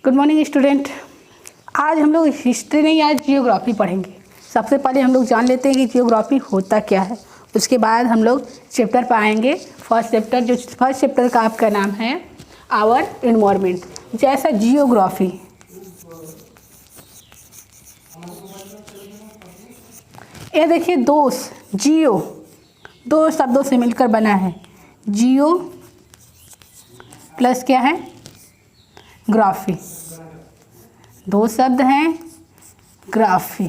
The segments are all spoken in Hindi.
Good morning student. आज हम लोग हिस्ट्री नहीं, आज जियोग्राफी पढ़ेंगे। सबसे पहले हम लोग जान लेते हैं कि जियोग्राफी होता क्या है। उसके बाद हम लोग चैप्टर पाएंगे। फर्स्ट चैप्टर का आपका नाम है आवर इन्वायरमेंट। जैसा जियोग्राफी, ये देखिए जियो दो शब्दों से मिलकर बना है। जियो प्लस क्या है, ग्राफी। दो शब्द हैं, ग्राफी।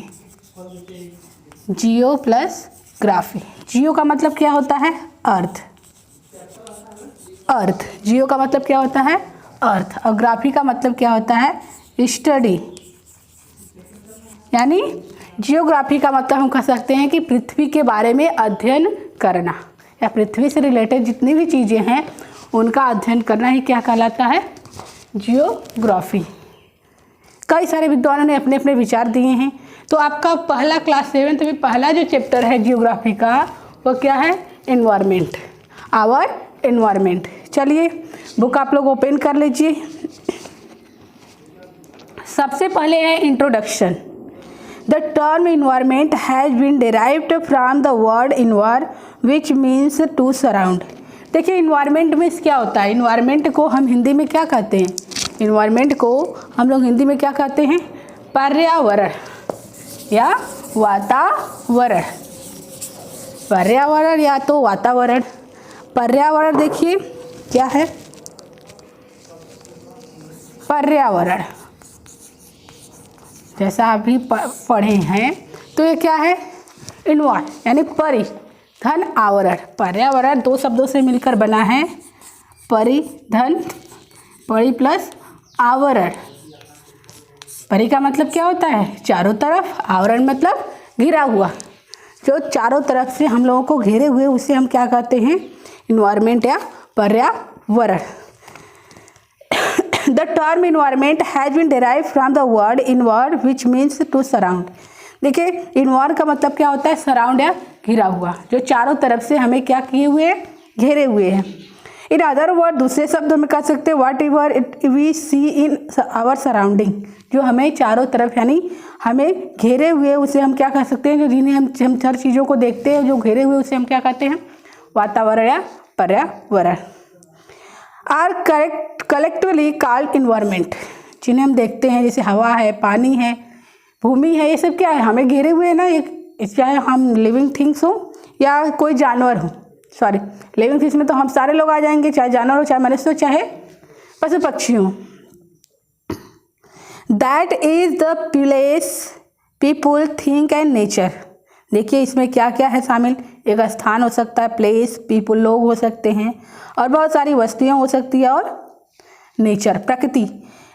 जियो प्लस ग्राफी। जियो का मतलब क्या होता है, अर्थ। जियो का मतलब क्या होता है, अर्थ। और ग्राफी का मतलब क्या होता है, स्टडी। यानी जियोग्राफी का मतलब हम कह सकते हैं कि पृथ्वी के बारे में अध्ययन करना, या पृथ्वी से रिलेटेड जितनी भी चीज़ें हैं उनका अध्ययन करना ही क्या कहलाता है, जियोग्राफी। कई सारे विद्वानों ने अपने अपने विचार दिए हैं। तो आपका पहला क्लास 7th में पहला जो चैप्टर है जियोग्राफी का वो क्या है, एनवायरनमेंट, आवर एनवायरनमेंट। चलिए बुक आप लोग ओपन कर लीजिए। सबसे पहले है introduction. The term environment has been derived from the word environ which means to surround. देखिए इन्वायरमेंट मीन्स क्या होता है, इन्वायरमेंट को हम हिंदी में क्या कहते हैं, इन्वायरमेंट को हम लोग हिंदी में क्या कहते हैं, पर्यावरण या वातावरण। पर्यावरण या तो वातावरण। पर्यावरण देखिए क्या है, पर्यावरण जैसा आप भी पढ़े हैं। तो ये क्या है, इन्वायर यानी परि धन आवरण। पर्यावरण दो शब्दों से मिलकर बना है, परि प्लस आवरण। परि का मतलब क्या होता है, चारों तरफ। आवरण मतलब घिरा हुआ, जो चारों तरफ से हम लोगों को घेरे हुए उसे हम क्या कहते हैं, इन्वायरमेंट या पर्यावरण। The term environment has been derived from the word environ which means to surround. देखिए इन्वायर का मतलब क्या होता है, सराउंड या घिरा हुआ, जो चारों तरफ से हमें क्या किए हुए हैं, घेरे हुए हैं। इन अदर वर्ड, दूसरे शब्दों में कह सकते हैं whatever it we see in our surrounding. जो हमें चारों तरफ यानी हमें घेरे हुए उसे हम क्या कह सकते हैं, जो जिन्हें हम हर चीज़ों को देखते हैं जो घेरे हुए उसे हम क्या कहते हैं, वातावरण या पर्यावरण। Are collectively called environment. जिन्हें हम देखते हैं जैसे हवा है, पानी है, भूमि है, ये सब क्या है, हमें घेरे हुए है ना। ये चाहे हम लिविंग थिंग्स हो या कोई जानवर हो, सॉरी लिविंग थिंग्स में तो हम सारे लोग आ जाएंगे, चाहे जानवर हो, चाहे मनुष्य हो, चाहे पशु पक्षी हो। That is the place people think and nature. देखिए इसमें क्या क्या है शामिल, एक स्थान हो सकता है, प्लेस, पीपुल लोग हो सकते हैं, और बहुत सारी वस्तुएं हो सकती है, और नेचर प्रकृति।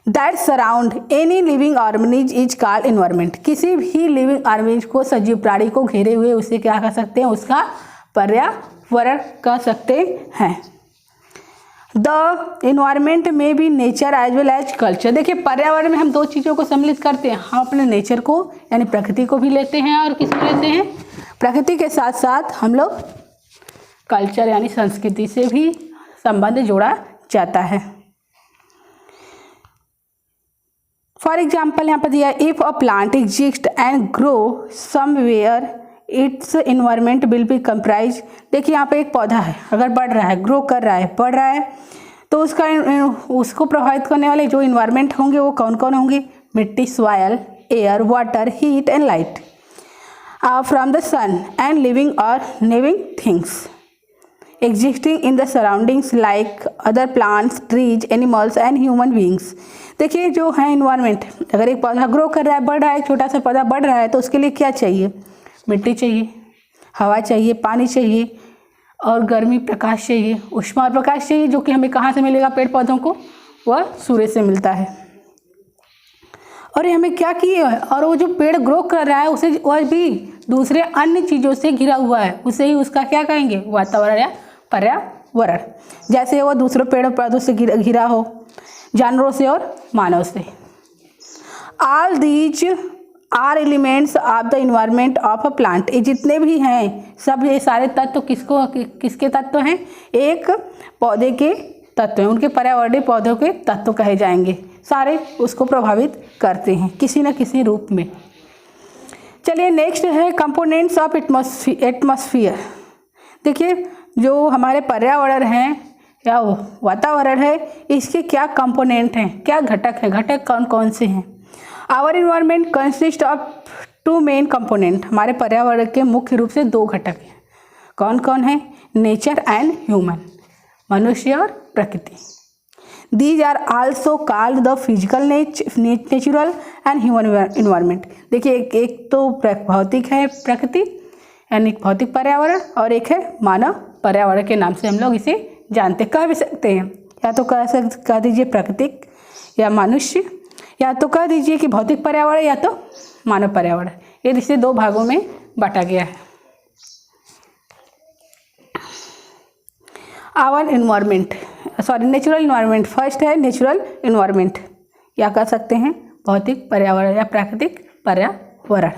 That surround any living organism is called environment. किसी भी लिविंग ऑर्गेनिज्म को, सजीव प्राणी को घेरे हुए उसे क्या कह सकते हैं, उसका पर्यावरण कह सकते हैं। द इन्वायरमेंट में भी nature as well as culture. देखिए पर्यावरण में हम दो चीज़ों को सम्मिलित करते हैं, हम अपने नेचर को यानी प्रकृति को भी लेते हैं, और किसको लेते हैं, प्रकृति के साथ साथ हम लोग कल्चर यानी संस्कृति से भी संबंध जोड़ा जाता है। फॉर एग्जाम्पल यहाँ पर दिया, if a plant exist and grow somewhere it's environment will be comprise. देखिए यहाँ पे एक पौधा है, अगर बढ़ रहा है, ग्रो कर रहा है, बढ़ रहा है, तो उसको प्रभावित करने वाले जो इन्वायरमेंट होंगे वो कौन कौन होंगे, मिट्टी, soil, air, water, heat and light from the sun and living और living things existing in the surroundings like other plants, trees, animals and human beings. देखिए जो है इन्वायरमेंट, अगर एक पौधा ग्रो कर रहा है, बढ़ रहा है, छोटा सा पौधा बढ़ रहा है, तो उसके लिए क्या चाहिए, मिट्टी चाहिए, हवा चाहिए, पानी चाहिए, और गर्मी, प्रकाश चाहिए, ऊष्मा और प्रकाश चाहिए, जो कि हमें कहाँ से मिलेगा, पेड़ पौधों को, वह सूर्य से मिलता है। और ये हमें क्या किए, और वो जो पेड़ ग्रो कर रहा है उसे वह भी दूसरे अन्य चीज़ों से घिरा हुआ है, उसे ही उसका क्या कहेंगे, वातावरण या पर्यावरण। जैसे वो दूसरों पेड़ पौधों से घिरा हो, जानवरों से और मानव से। All these are elements of the environment of a plant. ये जितने भी हैं सब, ये सारे तत्व किसके तत्व हैं, एक पौधे के तत्व हैं, उनके पर्यावरणीय पौधों के तत्व कहे जाएंगे। सारे उसको प्रभावित करते हैं किसी न किसी रूप में। चलिए नेक्स्ट है कंपोनेंट्स ऑफ एटमॉस्फेयर। देखिए जो हमारे पर्यावरण हैं या वातावरण है, इसके क्या कंपोनेंट हैं, क्या घटक है, घटक कौन कौन से हैं। Our environment consist of 2 main component. हमारे पर्यावरण के मुख्य रूप से 2 घटक हैं। कौन कौन है? नेचर एंड ह्यूमन, मनुष्य और प्रकृति। These are also called the physical natural and human environment. देखिए एक तो भौतिक है प्रकृति यानी भौतिक पर्यावरण, और एक है मानव पर्यावरण के नाम से हम लोग इसे जानते कह भी सकते हैं। या तो कह दीजिए प्राकृतिक या मनुष्य, या तो कह दीजिए कि भौतिक पर्यावरण या तो मानव पर्यावरण। ये इसे 2 भागों में बांटा गया है। Our environment natural environment. First है नेचुरल इन्वायरमेंट, या कह सकते हैं भौतिक पर्यावरण या प्राकृतिक पर्यावरण।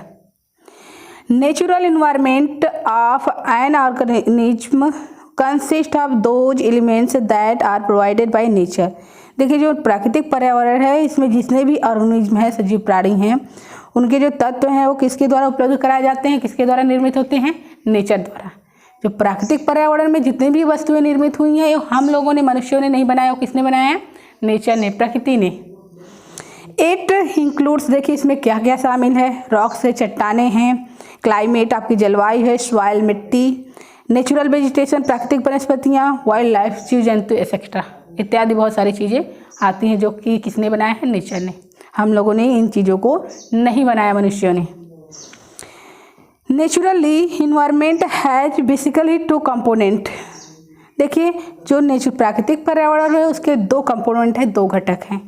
Natural environment of an organism consist of those elements that are provided by nature. देखिए जो प्राकृतिक पर्यावरण है, इसमें जितने भी ऑर्गेनिज्म हैं, सजीव प्राणी हैं, उनके जो तत्व हैं वो किसके द्वारा उपलब्ध कराए जाते हैं, किसके द्वारा निर्मित होते हैं? नेचर द्वारा। जो प्राकृतिक पर्यावरण में जितनी भी वस्तुएं निर्मित हुई हैं, हम लोगों ने, मनुष्यों ने नहीं बनाया, वो किसने बनाया है? नेचर ने, प्रकृति ने। इट इंक्लूड्स, देखिए इसमें क्या क्या शामिल है। रॉक्स है, चट्टानें हैं, क्लाइमेट आपकी जलवायु है, सॉइल मिट्टी, नेचुरल वेजिटेशन प्राकृतिक वनस्पतियाँ, वाइल्ड लाइफ जीव जंतु एक्सेट्रा इत्यादि बहुत सारी चीज़ें आती हैं जो कि किसने बनाया है? नेचर ने। हम लोगों ने इन चीज़ों को नहीं बनाया, मनुष्यों ने। Naturally environment has basically 2 component. देखिए जो प्राकृतिक पर्यावरण है उसके 2 कंपोनेंट है, 2 घटक हैं।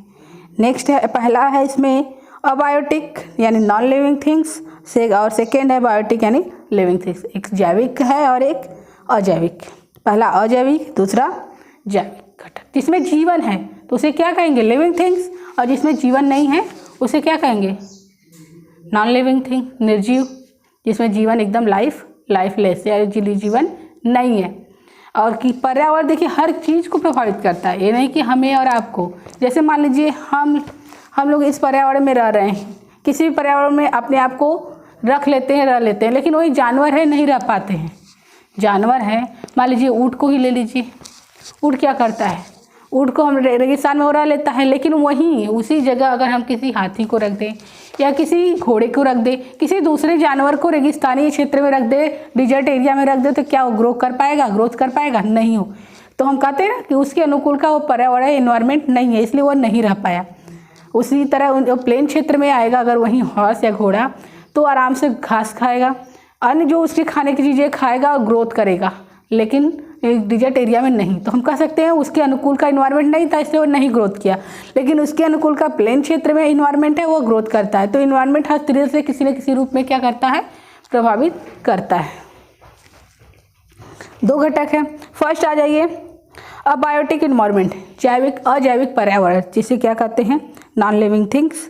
नेक्स्ट है, पहला है इसमें अबायोटिक यानी नॉन लिविंग थिंग्स और सेकेंड है बायोटिक यानी लिविंग थिंग्स। एक जैविक है और एक अजैविक। पहला अजैविक, दूसरा जैविक घटक। जिसमें जीवन है तो उसे क्या कहेंगे? लिविंग थिंग्स, और जिसमें जीवन नहीं है उसे क्या कहेंगे? नॉन लिविंग थिंग, निर्जीव, जिसमें जीवन एकदम लाइफलेस या जीवन नहीं है। और कि पर्यावरण देखिए हर चीज़ को प्रभावित करता है, ये नहीं कि हमें और आपको। जैसे मान लीजिए हम लोग इस पर्यावरण में रह रहे हैं, किसी भी पर्यावरण में अपने आप को रह लेते हैं, लेकिन वही जानवर है नहीं रह पाते हैं। जानवर है, मान लीजिए ऊँट को ही ले लीजिए। ऊँट क्या करता है? ऊँट को हम रेगिस्तान में रह लेता है, लेकिन वहीं उसी जगह अगर हम किसी हाथी को रख दें या किसी घोड़े को रख दे, किसी दूसरे जानवर को रेगिस्तानी क्षेत्र में रख दे, डिजर्ट एरिया में रख दे, तो क्या वो ग्रोथ कर पाएगा? नहीं हो। तो हम कहते हैं ना कि उसके अनुकूल का वो पर्यावरण इन्वायरमेंट नहीं है, इसलिए वो नहीं रह पाया। उसी तरह जो प्लेन क्षेत्र में आएगा अगर वहीं हॉर्स या घोड़ा, तो आराम से घास खाएगा, अन्य जो उसके खाने की चीज़ें खाएगा और ग्रोथ करेगा, लेकिन डिजर्ट एरिया में नहीं। तो हम कह सकते हैं उसके अनुकूल का इन्वायरमेंट नहीं था, इसलिए वो नहीं ग्रोथ किया। लेकिन उसके अनुकूल का प्लेन क्षेत्र में इन्वायरमेंट है, वो ग्रोथ करता है। तो इन्वायरमेंट हर तरह से किसी न किसी रूप में क्या करता है? प्रभावित करता है। 2 घटक हैं। फर्स्ट आ जाइए अबायोटिक इन्वायरमेंट, जैविक अजैविक पर्यावरण, जिसे क्या कहते हैं? Non living things.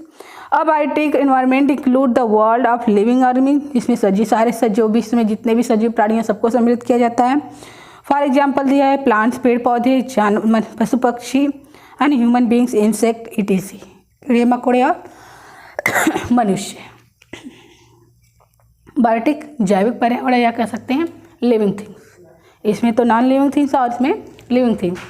Abiotic environment include the world of living organism, जिसमें जो भी इसमें जितने भी सजीव प्राणी हैं सबको सम्मिलित किया जाता है। फॉर एग्जाम्पल दिया है प्लांट्स, पेड़ पौधे, जानवर, पशु पक्षी and human beings, insect, ETC, कीड़े मकोड़े और मनुष्य। बायोटिक जैविक पर्यावरण या कह सकते हैं लिविंग थिंग्स। इसमें तो नॉन लिविंग थिंग्स और इसमें लिविंग थिंग्स।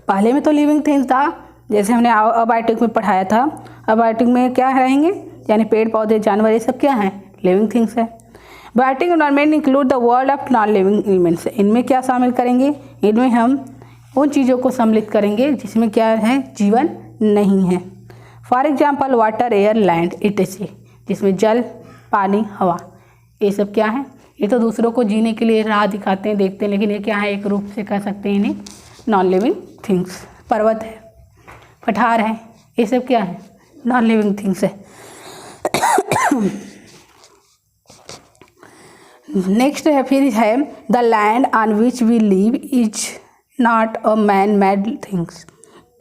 पहले में तो लिविंग थिंग्स था, जैसे हमने अबायोटिक में पढ़ाया था। अबायोटिक में क्या रहेंगे? यानी पेड़ पौधे, जानवर, ये सब क्या हैं? लिविंग थिंग्स है। Biotic environment include the world of non living elements. इनमें क्या शामिल करेंगे? इनमें हम उन चीज़ों को सम्मिलित करेंगे जिसमें क्या है? जीवन नहीं है। For example water, air, land, ETC, जिसमें जल, पानी, हवा, ये सब क्या है? ये तो दूसरों को जीने के लिए राह दिखाते हैं, देखते हैं, लेकिन ये क्या है? एक रूप से कह सकते हैं इन्हें नॉन लिविंग थिंग्स। पर्वत है, पठार है, ये सब क्या है? नॉन लिविंग थिंग्स है। नेक्स्ट है फिर है the land on which we live is not a man made things.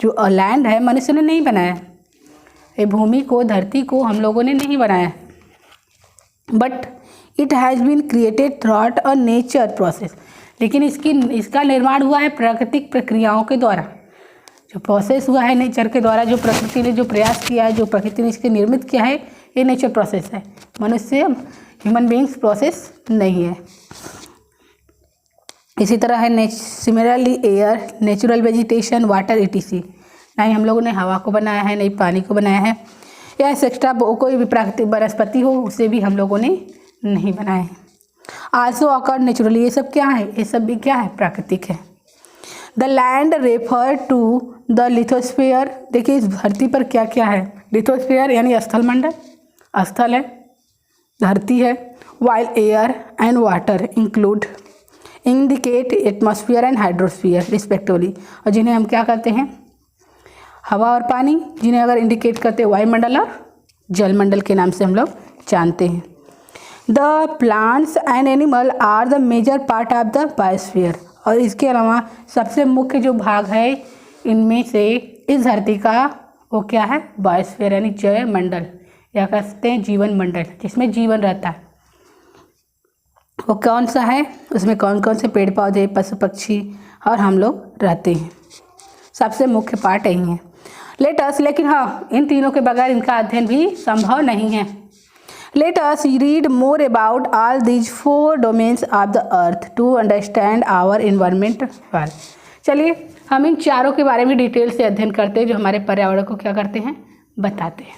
जो लैंड है मनुष्य ने नहीं बनाया, ये भूमि को, धरती को हम लोगों ने नहीं बनाया, but it has been created throughout a nature process, लेकिन इसका निर्माण हुआ है प्राकृतिक प्रक्रियाओं के द्वारा। जो प्रोसेस हुआ है नेचर के द्वारा, जो प्रकृति ने जो प्रयास किया है, जो प्रकृति ने इसके निर्मित किया है, ये नेचर प्रोसेस है। मनुष्य ह्यूमन बींग्स प्रोसेस नहीं है। इसी तरह है similarly air, natural vegetation, water etc। ना ही हम लोगों ने हवा को बनाया है, नहीं पानी को बनाया है, या एक्स्ट्रा कोई भी प्राकृतिक वनस्पति हो उसे भी हम लोगों ने नहीं बनाया है। आल्सो अकर नेचुरली, ये सब क्या है, ये सब भी क्या है, प्राकृतिक है। The land refer to the lithosphere, देखिए इस धरती पर क्या क्या है, लिथोस्फीयर यानी स्थल मंडल, स्थल है, धरती है। While air and water indicate atmosphere and hydrosphere respectively, और जिन्हें हम क्या कहते हैं, हवा और पानी, जिन्हें अगर इंडिकेट करते हैं वायुमंडल और जलमंडल के नाम से हम लोग जानते हैं। The plants and animal are the major part of the biosphere, और इसके अलावा सबसे मुख्य जो भाग है इनमें से इस धरती का वो क्या है, बायोस्फीयर यानी जयमंडल, या कहते हैं जीवन मंडल, जिसमें जीवन रहता है। वो कौन सा है, उसमें कौन कौन से पेड़ पौधे, पशु पक्षी और हम लोग रहते हैं, सबसे मुख्य पार्ट यही है। लेट अस, लेकिन हाँ इन तीनों के बगैर इनका अध्ययन भी संभव नहीं है। Let us read more about all these 4 domains of the earth to understand our environment well. चलिए हम इन चारों के बारे में डिटेल से अध्ययन करते हैं, जो हमारे पर्यावरण को क्या करते हैं, बताते हैं।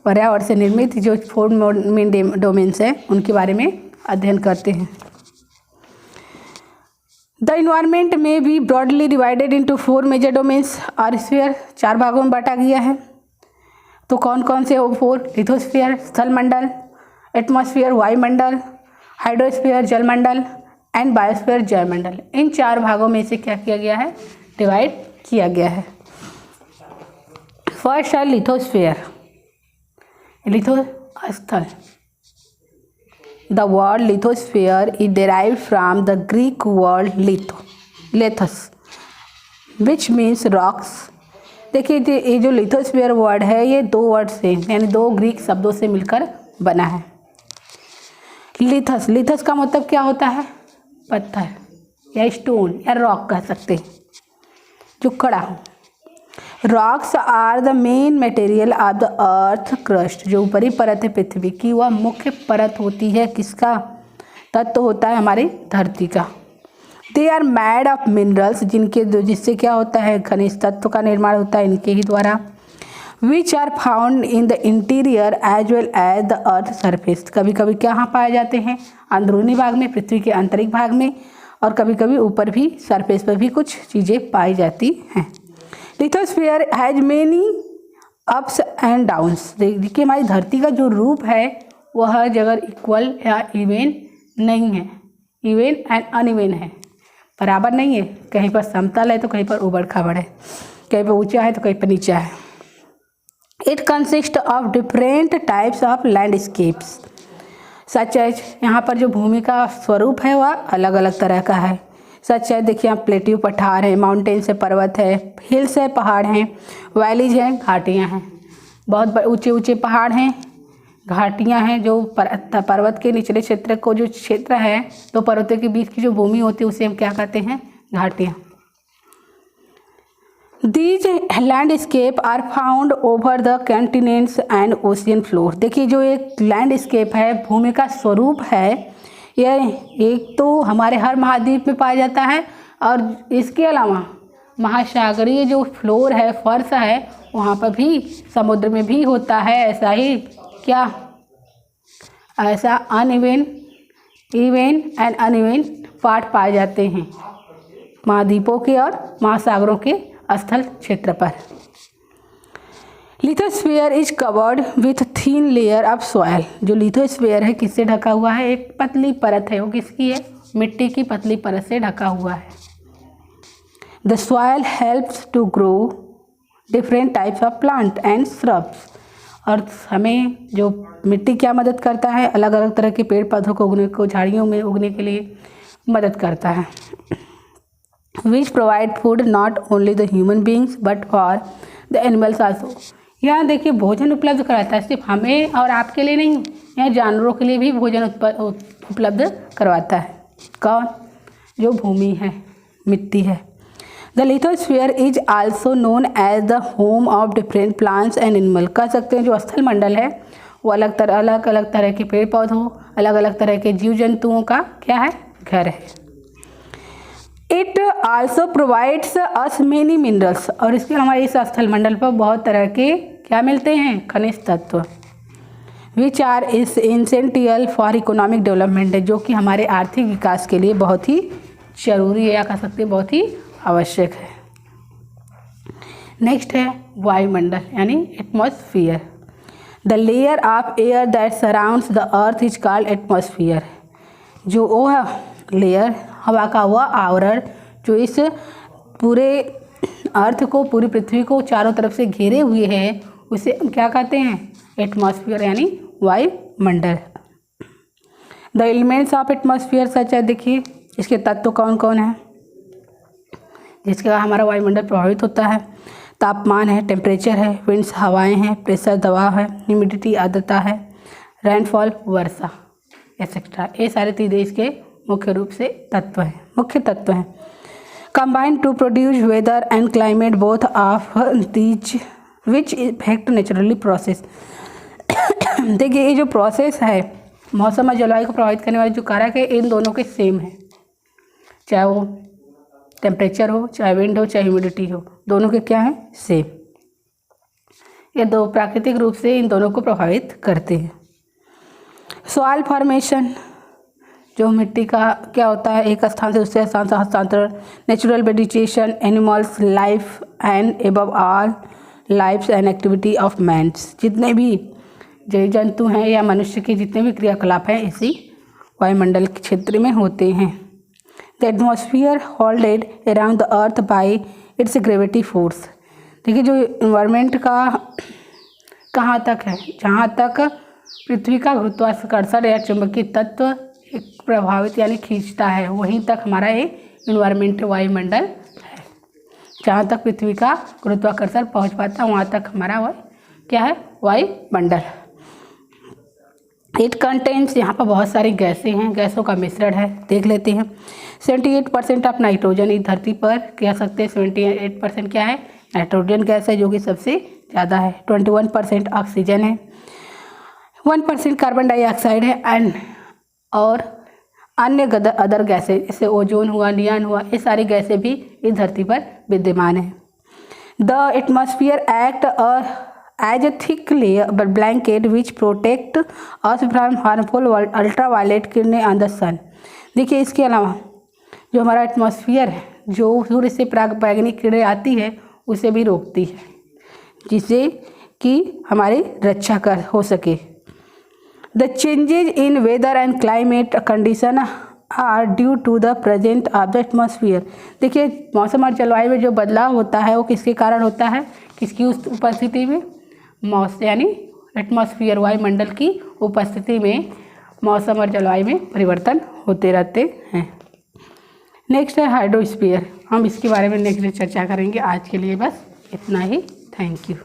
पर्यावरण से निर्मित जो 4 मेन डोमेन्स हैं उनके बारे में अध्ययन करते हैं। द इन्वायरमेंट में be broadly divided into 4 major domains और स्फीयर, 4 भागों में बांटा गया है। तो कौन कौन से वो 4, लिथोस्फीयर स्थल मंडल, एटमॉस्फेयर वायुमंडल, हाइड्रोस्फीयर जलमंडल एंड बायोस्फीयर जयमंडल। इन 4 भागों में से क्या किया गया है, डिवाइड किया गया है। फर्स्ट है lithosphere, लिथोस्थल। The word lithosphere is derived from the Greek word lithos, which means rocks। देखिए ये जो लिथोस्फीयर वर्ड है ये 2 वर्ड से यानी 2 ग्रीक शब्दों से मिलकर बना है। लिथस, लिथस का मतलब क्या होता है, पत्थर या स्टोन या रॉक कह सकते हैं, जो कड़ा हो। Rocks are the main material of the earth crust, जो ऊपरी परत है पृथ्वी की, वह मुख्य परत होती है किसका, तत्व होता है हमारी धरती का। They are made of minerals, जिससे क्या होता है, खनिज तत्व का निर्माण होता है इनके ही द्वारा। Which are found in the interior as well as the earth surface, कभी कभी कहाँ पाए जाते हैं, अंदरूनी भाग में, पृथ्वी के आंतरिक भाग में, और कभी कभी ऊपर भी सरफेस पर भी कुछ चीज़ें पाई जाती हैं। Lithosphere has many ups and downs, देखिए हमारी धरती का जो रूप है वह हर जगह इक्वल या इवेन नहीं है, इवेन एंड अनइवेन है, बराबर नहीं है। कहीं पर समतल है तो कहीं पर उबड़ खाबड़ है, कहीं पर ऊंचा है तो कहीं पर नीचा है। It consist of different types of landscapes such as, यहाँ पर जो भूमि का स्वरूप है वह अलग अलग तरह का है। सच है, देखिए यहाँ प्लेट्यू पठार है, माउंटेन्स है पर्वत है, हिल्स है पहाड़ हैं, वैलीज हैं घाटियाँ हैं, बहुत ऊंचे ऊंचे पहाड़ हैं, घाटियाँ हैं। जो पर्वत के निचले क्षेत्र को जो क्षेत्र है, 2 पर्वतों के बीच की जो भूमि होती है उसे हम क्या कहते हैं, घाटियाँ। These landscape are found over the continents and ocean floor, देखिए जो एक लैंडस्केप है, भूमि का स्वरूप है, यह एक तो हमारे हर महाद्वीप में पाया जाता है, और इसके अलावा महासागरीय जो फ्लोर है, फर्श है, वहाँ पर भी, समुद्र में भी होता है। ऐसा ही क्या, ऐसा अनइवेन, इवेन एंड अनइवेन पार्ट पाए जाते हैं महाद्वीपों के और महासागरों के स्थल क्षेत्र पर। Lithosphere is covered with thin layer of soil, जो लिथोस्फीयर है किससे ढका हुआ है, एक पतली परत है, वो किसकी है, मिट्टी की पतली परत से ढका हुआ है। The soil helps to grow different types of plant and shrubs, और हमें जो मिट्टी क्या मदद करता है, अलग अलग तरह के पेड़ पौधों को उगने को, झाड़ियों में उगने के लिए मदद करता है। Which provide food not only the human beings but for the animals also, यहाँ देखिए भोजन उपलब्ध कराता है, सिर्फ हमें और आपके लिए नहीं, यहाँ जानवरों के लिए भी भोजन उपलब्ध करवाता है। कौन? जो भूमि है, मिट्टी है। The lithosphere is also known as the home of different plants and animal. कह सकते हैं जो स्थल मंडल है वो अलग अलग तरह के पेड़ पौधों, अलग अलग तरह के जीव जंतुओं का क्या है? घर है। It also provides us many minerals. और इसके हमारे इस स्थल मंडल पर बहुत तरह के क्या मिलते हैं? खनिज तत्व। Which are is essential for economic development है, जो कि हमारे आर्थिक विकास के लिए बहुत ही जरूरी है, या कह सकते हैं बहुत ही आवश्यक है। नेक्स्ट है वायुमंडल यानी atmosphere. The layer of air that surrounds the earth is called atmosphere. जो वो लेयर, हवा का वह आवरण जो इस पूरे अर्थ को, पूरी पृथ्वी को चारों तरफ से घेरे हुए है, उसे हम क्या कहते हैं? एटमॉस्फियर यानी वायुमंडल। द एलिमेंट्स ऑफ एटमॉस्फियर सच है, देखिए इसके तत्व कौन कौन है जिसका हमारा वायुमंडल प्रभावित होता है। तापमान है, टेम्परेचर है, विंड्स हवाएं हैं, प्रेशर दबाव है, ह्यूमिडिटी आर्द्रता है, रेनफॉल वर्षा एक्सेट्रा। ये सारे चीज़ें इसके मुख्य रूप से मुख्य तत्व हैं। Combined to produce weather and climate both of these which effect naturally process. देखिए ये जो प्रोसेस है, मौसम और जलवायु को प्रभावित करने वाले जो कारक है, इन दोनों के सेम है, चाहे वो टेम्परेचर हो, चाहे विंड हो, चाहे ह्यूमिडिटी हो, दोनों के क्या हैं? सेम। ये दो प्राकृतिक रूप से इन दोनों को प्रभावित करते हैं। सॉइल फॉर्मेशन, जो मिट्टी का क्या होता है? एक स्थान से दूसरे स्थान से हस्तांतरण। Natural vegetation, animals life and above all lifes and activity of mans. जितने भी जीव जंतु हैं या मनुष्य के जितने भी क्रियाकलाप हैं इसी वायुमंडल के क्षेत्र में होते हैं। The atmosphere holded around the earth by its gravity force. देखिए जो इन्वायरमेंट का कहाँ तक है? जहाँ तक पृथ्वी का गुरुत्वाकर्षण या चुंबकीय तत्व प्रभावित यानी खींचता है, वहीं तक हमारा ये इन्वायरमेंट वायुमंडल है। जहाँ तक पृथ्वी का गुरुत्वाकर्षण पहुँच पाता है वहाँ तक हमारा वह क्या है? वायुमंडल। इट कंटेन्स, यहाँ पर बहुत सारी गैसें हैं, गैसों का मिश्रण है, देख लेते हैं। 78% ऑफ नाइट्रोजन इस धरती पर कह सकते हैं 78% क्या है? नाइट्रोजन गैस है जो कि सबसे ज़्यादा है। 21% ऑक्सीजन है, 1% कार्बन डाइऑक्साइड है एंड और अन्य अदर गैसें जैसे ओजोन हुआ, नियॉन हुआ, ये सारी गैसें भी इस धरती पर विद्यमान हैं। The atmosphere act as a thick layer blanket which protect us from harmful ultraviolet किरणें ऑन द सन। देखिए इसके अलावा जो हमारा एटमॉस्फियर है, जो सूर्य से पराबैंगनी किरणें आती है उसे भी रोकती है, जिससे कि हमारी रक्षा कर हो सके। The changes in weather and climate condition are due to the present of the atmosphere. देखिए मौसम और जलवायु में जो बदलाव होता है वो किसके कारण होता है? किसकी उपस्थिति में? मौसम यानी एटमॉस्फियर वायुमंडल की उपस्थिति में मौसम और जलवायु में परिवर्तन होते रहते हैं। नेक्स्ट है हाइड्रोस्फीयर। हम इसके बारे में नेक्स्ट चर्चा करेंगे। आज के लिए बस इतना ही। Thank you.